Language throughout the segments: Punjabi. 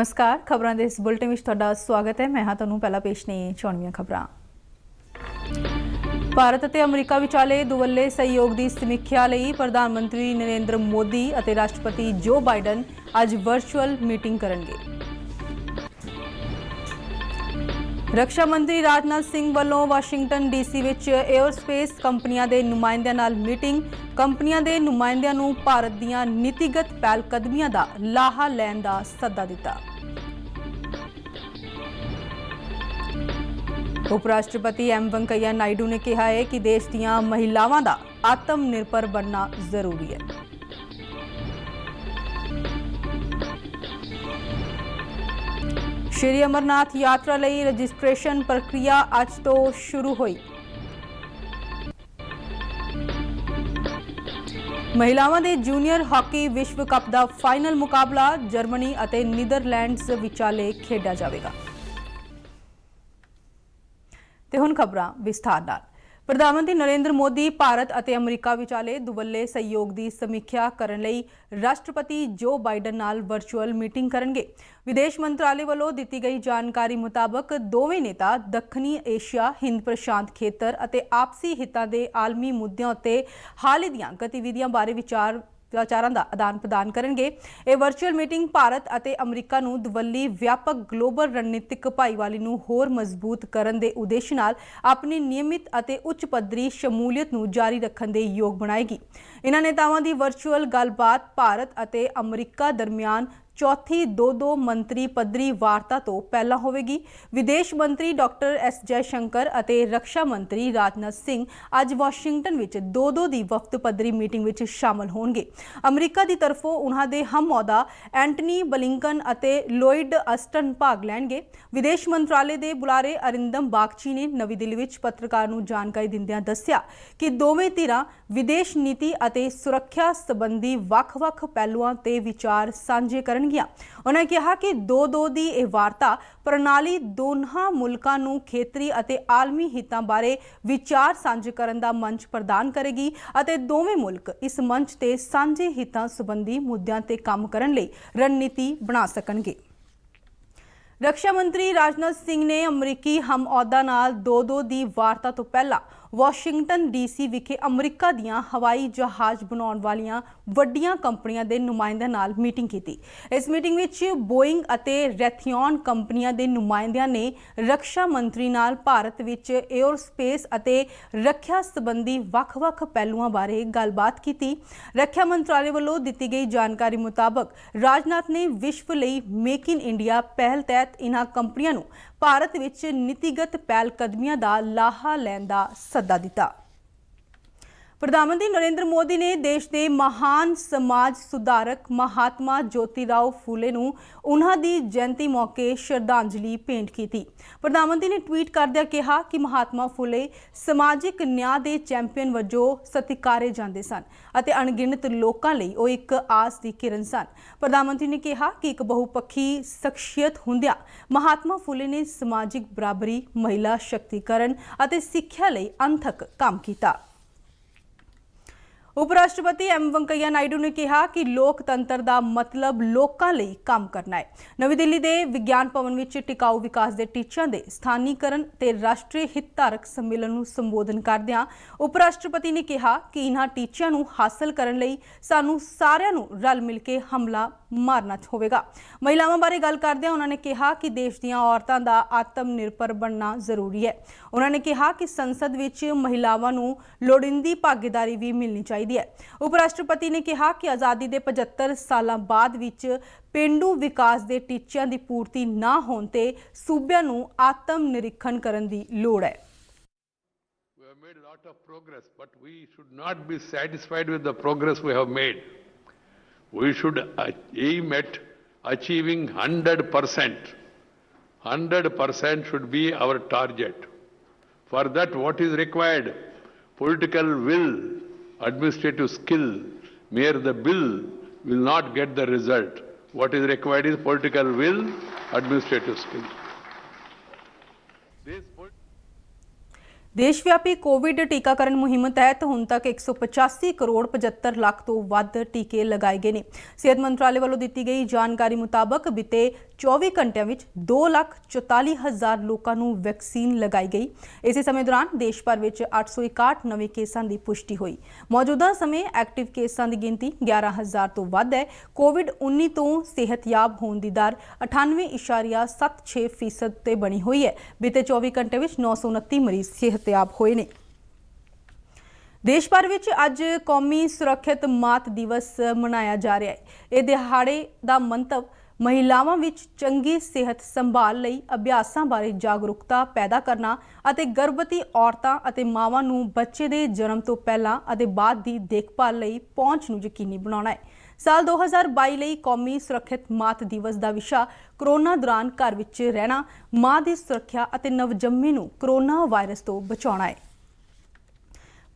नमस्कार, खबरों के इस बुलेटिन में तुहाडा स्वागत है। मैं हाँ तुहानूं पहला पेश ने चुनियां खबरां। भारत और अमरीका विचाले दुवल्ले सहयोग की समीक्षा लई प्रधानमंत्री नरेंद्र मोदी और राष्ट्रपति जो बाइडन अज वर्चुअल मीटिंग करेंगे। रक्षा मंत्री राजनाथ सिंह वालों वाशिंगटन डीसी विच एयरस्पेस कंपनियां दे नुमाइंदियां नाल मीटिंग। कंपनियां दे नुमाइंदियां नूं भारत दीयां नीतिगत पहलकदमियां दा लाहा लैण दा सद्दा दिता। उपराष्ट्रपति एम वेंकैया नायडू ने कहा है कि देश दीयां महिलावां दा आत्मनिर्भर बनना जरूरी है। श्री अमरनाथ यात्रा लई रजिस्ट्रेशन प्रक्रिया अज तो शुरू हुई। महिलावां दे जूनियर हॉकी विश्व कप दा फाइनल मुकाबला जर्मनी अते नीदरलैंड्स विचाले खेडा जाएगा। ते हुण खबरां विस्तार नाल। प्रधानमंत्री नरेंद्र मोदी भारत और अमरीका विचाले दुवल्ले सहयोग की समीक्षा करने लई राष्ट्रपति जो बाइडन नाल वर्चुअल मीटिंग करेंगे। विदेश मंत्रालय वालों दी गई जानकारी मुताबक दोवें नेता दक्षिणी एशिया हिंद प्रशांत खेतर और आपसी हितां दे आलमी मुद्दों उत्ते हाल दीयां गतिविधियां बारे विचारां दा आदान प्रदान करेंगे। यह वर्चुअल मीटिंग भारत और अमरीका नूं दुवल्ली व्यापक ग्लोबल रणनीतिक भाईवाली नूं होर मजबूत करन दे उद्देश नाल अपनी नियमित और उच्च पद्धरी शमूलियत नूं जारी रखण दे योग बनाएगी। इन्हां नेतावां दी वर्चुअल गलबात भारत और अमरीका दरमियान चौथी दो मंत्री पद्धरी वार्ता तो पहला होवेगी। विदेश मंत्री डॉक्टर एस जयशंकर और रक्षा मंत्री राजनाथ सिंह अज वाशिंगटन विच दो दी वफद पद्धरी मीटिंग विच शामिल होणगे। अमरीका की तरफों उन्हां दे हम अहुदा एंटनी ब्लिंकन और लॉयड अस्टन भाग लैणगे। विदेश मंत्रालय के बुलारे अरिंदम बागची ने नवी दिल्ली विच पत्रकार नूं जानकारी दिंदिआं दस्सिया कि दोवें धिरां विदेश नीति और सुरक्षा संबंधी वख-वख पहलुआं ते विचार सांझे करन। उन्होंने कहा कि दो दी यह वार्ता प्रणाली दोनों मुल्कों नूं खेतरी और आलमी हितों बारे विचार सांझे करन दा मंच प्रदान करेगी और दोवें मुल्क इस मंच ते सांझे हितों संबंधी मुद्दों ते काम करन लई रणनीति बना सकणगे। रक्षा मंत्री राजनाथ सिंह ने अमरीकी हम अहुदा नाल दो दी वार्ता तो पहला वाशिंगटन डीसी विखे अमरीका दीयां हवाई जहाज बनाउण वालियां वड्डियां कंपनियां दे नुमाइंदियां नाल मीटिंग की। इस मीटिंग विच बोइंग और रैथियन कंपनियां दे नुमाइंदियां ने रक्षा मंत्री नाल भारत विच एयरस्पेस और रक्षा संबंधी वख-वख पहलुआं बारे गलबात की। रक्षा मंत्रालय वालों दी गई जानकारी मुताबक राजनाथ ने विश्व लई मेक इन इंडिया पहल तहत इन्हां कंपनियां नूं भारत विच नीतिगत पहलकदमियां दा लाहा लैण दा सद्दा दिता। प्रधानमंत्री नरेंद्र मोदी ने देश के महान समाज सुधारक महात्मा ज्योतिराव फूले नूं उन्हां दी जयंती मौके श्रद्धांजलि भेंट की। प्रधानमंत्री ने ट्वीट करदिआं कहा कि महात्मा फूले समाजिक न्याय के चैंपियन वजों सत्कारे जाते सन और अणगिणत लोगों लई ओह एक आस की किरण सन। प्रधानमंत्री ने कहा कि एक बहुपक्षी शख्सियत हुंदिआं महात्मा फूले ने समाजिक बराबरी महिला शक्तिकरण और सिक्ख्या लई अनथक काम किया। उपराष्ट्रपति एम वेंकैया नायडू ने कहा कि लोकतंत्र का मतलब लोगों लई काम करना है। नवी दिल्ली के विज्ञान भवन में टिकाऊ विकास के टीचों के स्थानीकरण ते राष्ट्रीय हितधारक सम्मेलन को संबोधन करदिआं उपराष्ट्रपति ने कहा कि इन्हां टीचों को हासिल करने लई सानू सारिआं नू रल मिल के हमला मारना होवेगा। महिलावां बारे गल करदिआं उन्होंने कहा कि देश दीयां औरतां दा आत्मनिर्भर बनना जरूरी है। उन्होंने कहा कि संसद विच महिलावां नू लोड़ींदी भागीदारी भी मिलनी चाहिए है। उपराष्ट्रपति ने कहा कि आज़ादी के 75 साल बाद विच पेंडू विकास के टीचों की पूर्ति ना होने ते सूबिਆਂ ਨੂੰ आत्म निरीक्षण करने की लोड़ है। We have made a lot of progress, but we should not be satisfied with the progress we have made. We should aim at achieving 100%. 100% should be our target. For that, what is required? Political will, administrative skill. Mere the bill will not get the result. What is required is political will, administrative skill. ਦੇਸ਼ਵਿਆਪੀ ਕੋਵਿਡ ਟੀਕਾਕਰਨ ਮੁਹਿੰਮ ਤਹਿਤ ਹੁਣ ਤੱਕ 185 ਕਰੋੜ 75 ਲੱਖ ਤੋਂ ਵੱਧ ਟੀਕੇ ਲਗਾਏ ਗਏ ਨੇ। ਸਿਹਤ ਮੰਤਰਾਲੇ ਵੱਲੋਂ ਦਿੱਤੀ ਗਈ ਜਾਣਕਾਰੀ ਮੁਤਾਬਕ ਬੀਤੇ 24 ਘੰਟਿਆਂ ਵਿੱਚ 2,44,000 ਲੋਕਾਂ ਨੂੰ ਵੈਕਸੀਨ ਲਗਾਈ ਗਈ। ਇਸੇ ਸਮੇਂ ਦੌਰਾਨ ਦੇਸ਼ ਭਰ ਵਿੱਚ 861 ਨਵੇਂ ਕੇਸਾਂ ਦੀ ਪੁਸ਼ਟੀ ਹੋਈ। ਮੌਜੂਦਾ ਸਮੇਂ ਐਕਟਿਵ ਕੇਸਾਂ ਦੀ ਗਿਣਤੀ 11,000 ਤੋਂ ਵੱਧ ਹੈ। ਕੋਵਿਡ-19 ਤੋਂ ਸਿਹਤਯਾਬ ਹੋਣ ਦੀ ਦਰ 98.76% ਤੇ ਬਣੀ ਹੋਈ ਹੈ। ਬੀਤੇ 24 ਘੰਟੇ ਵਿੱਚ 929 ਮਰੀਜ਼ ਸਿਹਤਯਾਬ ਹੋਏ ਨੇ। ਦੇਸ਼ ਭਰ ਵਿੱਚ ਅੱਜ ਕੌਮੀ ਸੁਰੱਖਿਅਤ ਮਾਤ ਦਿਵਸ ਮਨਾਇਆ ਜਾ ਰਿਹਾ ਹੈ। ਇਹ ਦਿਹਾੜੇ ਦਾ ਮੰਤਵ ਮਹਿਲਾਵਾਂ ਵਿੱਚ ਚੰਗੀ ਸਿਹਤ ਸੰਭਾਲ ਲਈ ਅਭਿਆਸਾਂ ਬਾਰੇ ਜਾਗਰੂਕਤਾ ਪੈਦਾ ਕਰਨਾ ਅਤੇ ਗਰਭਵਤੀ ਔਰਤਾਂ ਅਤੇ ਮਾਵਾਂ ਨੂੰ ਬੱਚੇ ਦੇ ਜਨਮ ਤੋਂ ਪਹਿਲਾਂ ਅਤੇ ਬਾਅਦ ਦੀ ਦੇਖਭਾਲ ਲਈ ਪਹੁੰਚ ਨੂੰ ਯਕੀਨੀ ਬਣਾਉਣਾ ਹੈ। ਸਾਲ 2022 ਲਈ ਕੌਮੀ ਸੁਰੱਖਿਅਤ ਮਾਤ ਦਿਵਸ ਦਾ ਵਿਸ਼ਾ ਕੋਰੋਨਾ ਦੌਰਾਨ ਘਰ ਵਿੱਚ ਰਹਿਣਾ, ਮਾਂ ਦੀ ਸੁਰੱਖਿਆ ਅਤੇ ਨਵਜੰਮੇ ਨੂੰ ਕੋਰੋਨਾ ਵਾਇਰਸ ਤੋਂ ਬਚਾਉਣਾ ਹੈ।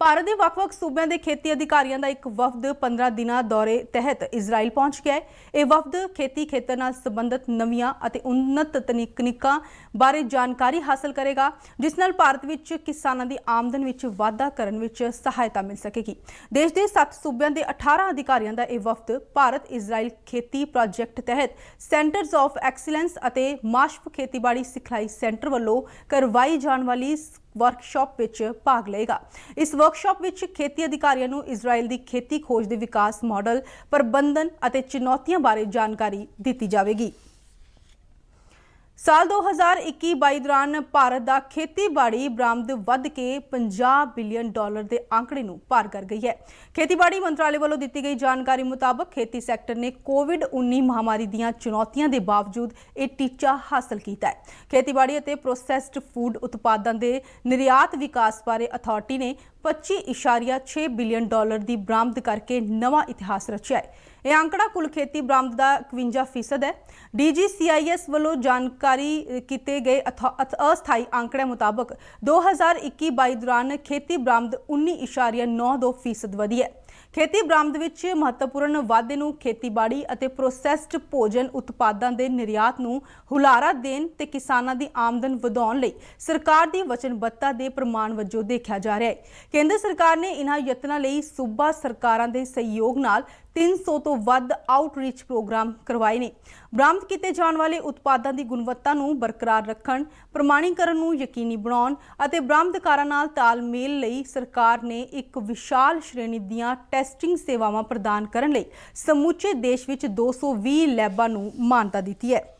ਭਾਰਤ ਦੇ ਵੱਖ-ਵੱਖ ਸੂਬਿਆਂ ਦੇ ਖੇਤੀ ਅਧਿਕਾਰੀਆਂ ਦਾ ਇੱਕ ਵਫਦ 15 ਦਿਨਾਂ ਦੌਰੇ ਤਹਿਤ ਇਜ਼ਰਾਈਲ ਪਹੁੰਚ ਗਿਆ ਹੈ। ਇਹ ਵਫਦ ਖੇਤੀ ਖੇਤਰ ਨਾਲ ਸੰਬੰਧਿਤ ਨਵੀਆਂ ਅਤੇ ਉન્નਤ ਤਕਨੀਕਾਂ ਬਾਰੇ ਜਾਣਕਾਰੀ ਹਾਸਲ ਕਰੇਗਾ, ਜਿਸ ਨਾਲ ਭਾਰਤ ਵਿੱਚ ਕਿਸਾਨਾਂ ਦੀ ਆਮਦਨ ਵਿੱਚ ਵਾਧਾ ਕਰਨ ਵਿੱਚ ਸਹਾਇਤਾ ਮਿਲ ਸਕੇਗੀ। ਦੇਸ਼ ਦੇ 7 ਸੂਬਿਆਂ ਦੇ 18 ਅਧਿਕਾਰੀਆਂ ਦਾ ਇਹ ਵਫਦ ਭਾਰਤ ਇਜ਼ਰਾਈਲ ਖੇਤੀ ਪ੍ਰੋਜੈਕਟ ਤਹਿਤ ਸੈਂਟਰਸ ਆਫ ਐਕਸੀਲੈਂਸ ਅਤੇ ਮਾਸ਼ਪ ਖੇਤੀਬਾੜੀ ਸਿਖਲਾਈ ਸੈਂਟਰ ਵੱਲੋਂ ਕਰਵਾਈ ਜਾਣ ਵਾਲੀ ਵਰਕਸ਼ਾਪ ਵਿੱਚ ਭਾਗ ਲਏਗਾ। ਇਸ ਵਰਕਸ਼ਾਪ ਵਿੱਚ ਖੇਤੀ ਅਧਿਕਾਰੀਆਂ ਨੂੰ ਇਜ਼ਰਾਈਲ ਦੀ ਖੇਤੀ ਖੋਜ ਦੇ ਵਿਕਾਸ ਮਾਡਲ, ਪ੍ਰਬੰਧਨ ਅਤੇ ਚੁਣੌਤੀਆਂ ਬਾਰੇ ਜਾਣਕਾਰੀ ਦਿੱਤੀ ਜਾਵੇਗੀ। ਸਾਲ 2021-22 ਦੌਰਾਨ ਭਾਰਤ ਦਾ ਖੇਤੀਬਾੜੀ ਬਰਾਮਦ ਵੱਧ ਕੇ $50 ਬਿਲੀਅਨ ਦੇ ਅੰਕੜੇ ਨੂੰ ਪਾਰ ਕਰ ਗਈ ਹੈ। ਖੇਤੀਬਾੜੀ ਮੰਤਰਾਲੇ ਵੱਲੋਂ ਦਿੱਤੀ ਗਈ ਜਾਣਕਾਰੀ ਮੁਤਾਬਕ ਖੇਤੀ ਸੈਕਟਰ ਨੇ ਕੋਵਿਡ-19 ਮਹਾਮਾਰੀ ਦੀਆਂ ਚੁਣੌਤੀਆਂ ਦੇ ਬਾਵਜੂਦ ਇਹ ਟੀਚਾ ਹਾਸਲ ਕੀਤਾ ਹੈ। ਖੇਤੀਬਾੜੀ ਅਤੇ ਪ੍ਰੋਸੈਸਡ ਫੂਡ ਉਤਪਾਦਾਂ ਦੇ ਨਿਰਯਾਤ ਵਿਕਾਸ ਬਾਰੇ ਅਥਾਰਟੀ ਨੇ $25.6 ਬਿਲੀਅਨ ਦੀ ਬਰਾਮਦ ਕਰਕੇ ਨਵਾਂ ਇਤਿਹਾਸ ਰਚਿਆ ਹੈ। ਇਹ ਅੰਕੜਾ ਕੁੱਲ ਖੇਤੀ ਬਰਾਮਦ ਦਾ 51% ਹੈ। DGCIS ਵੱਲੋਂ ਜਾਣਕਾਰੀ ਕੀਤੇ ਗਏ ਅਸਥਾਈ ਅੰਕੜਿਆਂ ਮੁਤਾਬਕ 2021-22 ਦੌਰਾਨ ਖੇਤੀ ਬਰਾਮਦ 19.92% ਵਧੀ ਹੈ। ਖੇਤੀ ਬਰਾਮਦ ਵਿੱਚ ਮਹੱਤਵਪੂਰਨ ਵਾਧੇ ਨੂੰ ਖੇਤੀਬਾੜੀ ਅਤੇ ਪ੍ਰੋਸੈਸਡ ਭੋਜਨ ਉਤਪਾਦਾਂ ਦੇ ਨਿਰਯਾਤ ਨੂੰ ਹੁਲਾਰਾ ਦੇਣ ਤੇ ਕਿਸਾਨਾਂ ਦੀ ਆਮਦਨ ਵਧਾਉਣ ਲਈ ਸਰਕਾਰ ਦੀ ਵਚਨਬੱਧਤਾ ਦੇ ਪ੍ਰਮਾਣ ਵਜੋਂ ਦੇਖਿਆ ਜਾ ਰਿਹਾ ਹੈ। ਕੇਂਦਰ ਸਰਕਾਰ ਨੇ ਇਨ੍ਹਾਂ ਯਤਨਾਂ ਲਈ ਸੂਬਾ ਸਰਕਾਰਾਂ ਦੇ ਸਹਿਯੋਗ ਨਾਲ 300 ਤੋਂ ਵੱਧ ਆਊਟਰੀਚ ਪ੍ਰੋਗਰਾਮ ਕਰਵਾਏ ਨੇ। ਬਰਾਮਦ ਕੀਤੇ ਜਾਣ ਵਾਲੇ ਉਤਪਾਦਾਂ ਦੀ ਗੁਣਵੱਤਾ ਨੂੰ ਬਰਕਰਾਰ ਰੱਖਣ, ਪ੍ਰਮਾਣੀਕਰਨ ਨੂੰ ਯਕੀਨੀ ਬਣਾਉਣ ਅਤੇ ਬਰਾਮਦਕਾਰਾਂ ਨਾਲ ਤਾਲਮੇਲ ਲਈ ਸਰਕਾਰ ਨੇ ਇੱਕ ਵਿਸ਼ਾਲ ਸ਼੍ਰੇਣੀ ਦੀਆਂ ਟੈਸਟਿੰਗ ਸੇਵਾਵਾਂ ਪ੍ਰਦਾਨ ਕਰਨ ਲਈ ਸਮੁੱਚੇ ਦੇਸ਼ ਵਿੱਚ 220 ਲੈਬਾਂ ਨੂੰ ਮਾਨਤਾ ਦਿੱਤੀ ਹੈ।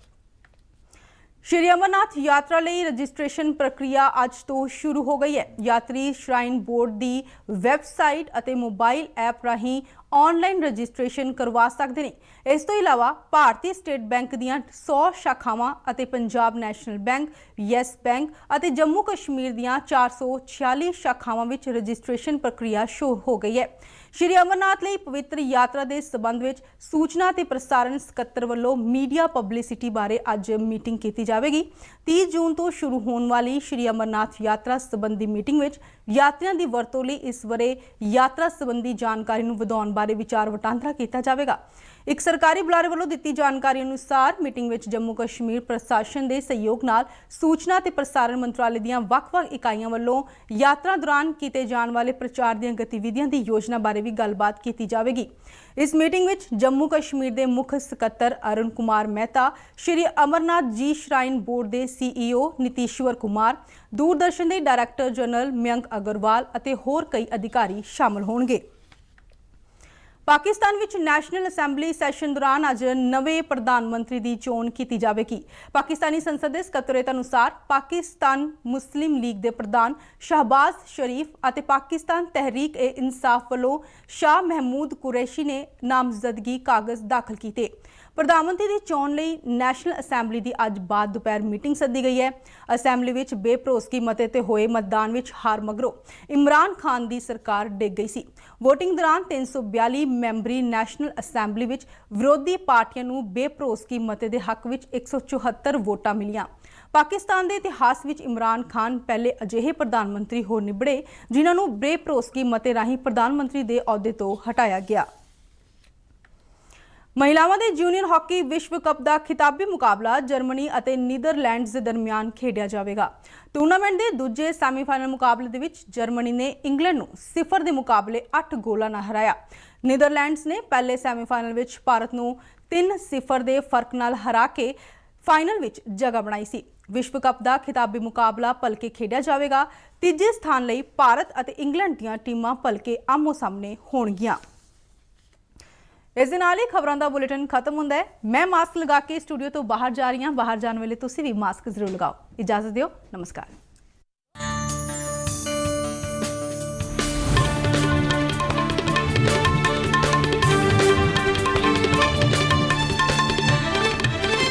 ਸ਼੍ਰੀ ਅਮਰਨਾਥ ਯਾਤਰਾ ਲਈ ਰਜਿਸਟ੍ਰੇਸ਼ਨ ਪ੍ਰਕਿਰਿਆ ਅੱਜ ਤੋਂ ਸ਼ੁਰੂ ਹੋ ਗਈ ਹੈ। ਯਾਤਰੀ ਸ਼ਰਾਈਨ ਬੋਰਡ ਦੀ ਵੈਬਸਾਈਟ ਅਤੇ ਮੋਬਾਈਲ ਐਪ ਰਾਹੀਂ ਆਨਲਾਈਨ ਰਜਿਸਟ੍ਰੇਸ਼ਨ ਕਰਵਾ ਸਕਦੇ ਨੇ। ਇਸ ਤੋਂ ਇਲਾਵਾ ਭਾਰਤੀ ਸਟੇਟ ਬੈਂਕ ਦੀਆਂ 100 ਸ਼ਾਖਾਵਾਂ ਅਤੇ Punjab national bank, yes bank ਅਤੇ ਜੰਮੂ ਕਸ਼ਮੀਰ ਦੀਆਂ 446 ਸ਼ਾਖਾਵਾਂ ਵਿੱਚ ਰਜਿਸਟ੍ਰੇਸ਼ਨ ਪ੍ਰਕਿਰਿਆ ਸ਼ੁਰੂ ਹੋ ਗਈ ਹੈ। ਸ਼੍ਰੀ ਅਮਰਨਾਥ ਲਈ ਪਵਿੱਤਰ ਯਾਤਰਾ ਦੇ ਸਬੰਧ ਵਿੱਚ ਸੂਚਨਾ ਤੇ ਪ੍ਰਸਾਰਣ ਸਕੱਤਰ ਵੱਲੋਂ ਮੀਡੀਆ ਪਬਲਿਸਿਟੀ ਬਾਰੇ ਅੱਜ ਮੀਟਿੰਗ ਕੀਤੀ ਜਾਵੇਗੀ। 30 ਜੂਨ ਤੋਂ ਸ਼ੁਰੂ ਹੋਣ ਵਾਲੀ ਸ਼੍ਰੀ ਅਮਰਨਾਥ ਯਾਤਰਾ ਸੰਬੰਧੀ ਮੀਟਿੰਗ ਵਿੱਚ ਯਾਤਰੀਆਂ ਦੀ ਵਰਤੋਂ ਲਈ ਇਸ ਵਰੇ ਯਾਤਰਾ ਸੰਬੰਧੀ ਜਾਣਕਾਰੀ ਨੂੰ ਵਧਾਉਣ ਬਾਰੇ ਵਿਚਾਰ ਵਟਾਂਦਰਾ ਕੀਤਾ ਜਾਵੇਗਾ। ਇੱਕ ਸਰਕਾਰੀ ਬੁਲਾਰੇ ਵੱਲੋਂ ਦਿੱਤੀ ਜਾਣਕਾਰੀ ਅਨੁਸਾਰ ਮੀਟਿੰਗ ਵਿੱਚ ਜੰਮੂ ਕਸ਼ਮੀਰ ਪ੍ਰਸ਼ਾਸਨ ਦੇ ਸਹਿਯੋਗ ਨਾਲ ਸੂਚਨਾ ਤੇ ਪ੍ਰਸਾਰਣ ਮੰਤਰਾਲੇ ਦੀਆਂ ਵੱਖ-ਵੱਖ ਇਕਾਈਆਂ ਵੱਲੋਂ ਯਾਤਰਾ ਦੌਰਾਨ ਕੀਤੇ ਜਾਣ ਵਾਲੇ ਪ੍ਰਚਾਰ ਦੀਆਂ ਗਤੀਵਿਧੀਆਂ ਦੀ ਯੋਜਨਾ ਬਾਰੇ ਵੀ ਗੱਲਬਾਤ ਕੀਤੀ ਜਾਵੇਗੀ। ਇਸ ਮੀਟਿੰਗ ਵਿੱਚ ਜੰਮੂ ਕਸ਼ਮੀਰ ਦੇ ਮੁੱਖ ਸਕੱਤਰ ਅਰੁਣ ਕੁਮਾਰ ਮਹਿਤਾ, ਸ਼੍ਰੀ ਅਮਰਨਾਥ ਜੀ ਸ਼ਰਾਈਨ ਬੋਰਡ ਦੇ CEO ਨਿਤੀਸ਼ਵਰ ਕੁਮਾਰ, ਦੂਰਦਰਸ਼ਨ ਦੇ ਡਾਇਰੈਕਟਰ ਜਨਰਲ ਮਯੰਕ ਅਗਰਵਾਲ ਅਤੇ ਹੋਰ ਕਈ ਅਧਿਕਾਰੀ ਸ਼ਾਮਲ ਹੋਣਗੇ। ਪਾਕਿਸਤਾਨ ਵਿੱਚ ਨੈਸ਼ਨਲ ਅਸੈਂਬਲੀ ਸੈਸ਼ਨ ਦੌਰਾਨ ਅੱਜ ਨਵੇਂ ਪ੍ਰਧਾਨ ਮੰਤਰੀ ਦੀ ਚੋਣ ਕੀਤੀ ਜਾਵੇਗੀ। ਪਾਕਿਸਤਾਨੀ ਸੰਸਦ ਦੇ ਸਕੱਤਰੇਤ ਅਨੁਸਾਰ ਪਾਕਿਸਤਾਨ ਮੁਸਲਿਮ ਲੀਗ ਦੇ ਪ੍ਰਧਾਨ ਸ਼ਹਬਾਜ਼ ਸ਼ਰੀਫ ਅਤੇ ਪਾਕਿਸਤਾਨ ਤਹਿਰੀਕ-ਏ-ਇਨਸਾਫ ਵੱਲੋਂ ਸ਼ਾਹ ਮਹਿਮੂਦ ਕੁਰੈਸ਼ੀ ਨੇ ਨਾਮਜ਼ਦਗੀ ਕਾਗਜ਼ ਦਾਖਲ ਕੀਤੇ। ਪ੍ਰਧਾਨ ਮੰਤਰੀ ਦੀ ਚੋਣ ਲਈ ਨੈਸ਼ਨਲ ਅਸੈਂਬਲੀ ਦੀ ਅੱਜ ਬਾਅਦ ਦੁਪਹਿਰ ਮੀਟਿੰਗ ਸੱਦੀ ਗਈ ਹੈ। ਅਸੈਂਬਲੀ ਵਿੱਚ ਬੇਭਰੋਸਗੀ ਮਤੇ ਤੇ ਹੋਏ ਮਤਦਾਨ ਵਿੱਚ ਹਾਰ ਮਗਰੋਂ ਇਮਰਾਨ ਖਾਨ ਦੀ ਸਰਕਾਰ ਡਿੱਗ ਗਈ ਸੀ। ਵੋਟਿੰਗ ਦੌਰਾਨ 342 ਮੈਂਬਰੀ ਨੈਸ਼ਨਲ ਅਸੈਂਬਲੀ ਵਿੱਚ ਵਿਰੋਧੀ ਪਾਰਟੀਆਂ ਨੂੰ ਬੇਭਰੋਸਗੀ ਮਤੇ ਦੇ ਹੱਕ ਵਿੱਚ 174 ਵੋਟਾਂ ਮਿਲੀਆਂ। ਪਾਕਿਸਤਾਨ ਦੇ ਇਤਿਹਾਸ ਵਿੱਚ ਇਮਰਾਨ ਖਾਨ ਪਹਿਲੇ ਅਜਿਹੇ ਪ੍ਰਧਾਨ ਮੰਤਰੀ ਹੋ ਨਿਬੜੇ ਜਿਨ੍ਹਾਂ ਨੂੰ ਬੇਭਰੋਸਗੀ ਮਤੇ ਰਾਹੀਂ ਪ੍ਰਧਾਨ ਮੰਤਰੀ ਦੇ ਅਹੁਦੇ ਤੋਂ ਹਟਾਇਆ ਗਿਆ। ਮਹਿਲਾਵਾਂ ਦੇ ਜੂਨੀਅਰ ਹਾਕੀ ਵਿਸ਼ਵ ਕੱਪ ਦਾ ਖਿਤਾਬੀ ਮੁਕਾਬਲਾ ਜਰਮਨੀ ਅਤੇ ਨੀਦਰਲੈਂਡਸ ਦੇ ਦਰਮਿਆਨ ਖੇਡਿਆ ਜਾਵੇਗਾ। ਟੂਰਨਾਮੈਂਟ ਦੇ ਦੂਜੇ ਸੈਮੀਫਾਈਨਲ ਮੁਕਾਬਲੇ ਦੇ ਵਿੱਚ ਜਰਮਨੀ ਨੇ ਇੰਗਲੈਂਡ ਨੂੰ 0 ਦੇ ਮੁਕਾਬਲੇ 8 ਗੋਲਾਂ ਨਾਲ ਹਰਾਇਆ। ਨੀਦਰਲੈਂਡਸ ਨੇ ਪਹਿਲੇ ਸੈਮੀਫਾਈਨਲ ਵਿੱਚ ਭਾਰਤ ਨੂੰ 3-0 ਦੇ ਫਰਕ ਨਾਲ ਹਰਾ ਕੇ ਫਾਈਨਲ ਵਿੱਚ ਜਗ੍ਹਾ ਬਣਾਈ ਸੀ। ਵਿਸ਼ਵ ਕੱਪ ਦਾ ਖਿਤਾਬੀ ਮੁਕਾਬਲਾ ਭਲਕੇ ਖੇਡਿਆ ਜਾਵੇਗਾ। ਤੀਜੇ ਸਥਾਨ ਲਈ ਭਾਰਤ ਅਤੇ ਇੰਗਲੈਂਡ ਦੀਆਂ ਟੀਮਾਂ ਭਲਕੇ ਆਮੋ-ਸਾਹਮਣੇ ਹੋਣਗੀਆਂ। ਇਸ ਦੇ ਨਾਲ ਹੀ ਖਬਰਾਂ ਦਾ ਬੁਲੇਟਿਨ ਖਤਮ ਹੁੰਦਾ ਹੈ। ਮੈਂ ਮਾਸਕ ਲਗਾ ਕੇ ਸਟੂਡੀਓ ਤੋਂ ਬਾਹਰ ਜਾ ਰਹੀ ਹਾਂ। ਬਾਹਰ ਜਾਣ ਵੇਲੇ ਤੁਸੀਂ ਵੀ ਮਾਸਕ ਜ਼ਰੂਰ ਲਗਾਓ। ਇਜਾਜ਼ਤ ਦਿਓ। ਨਮਸਕਾਰ।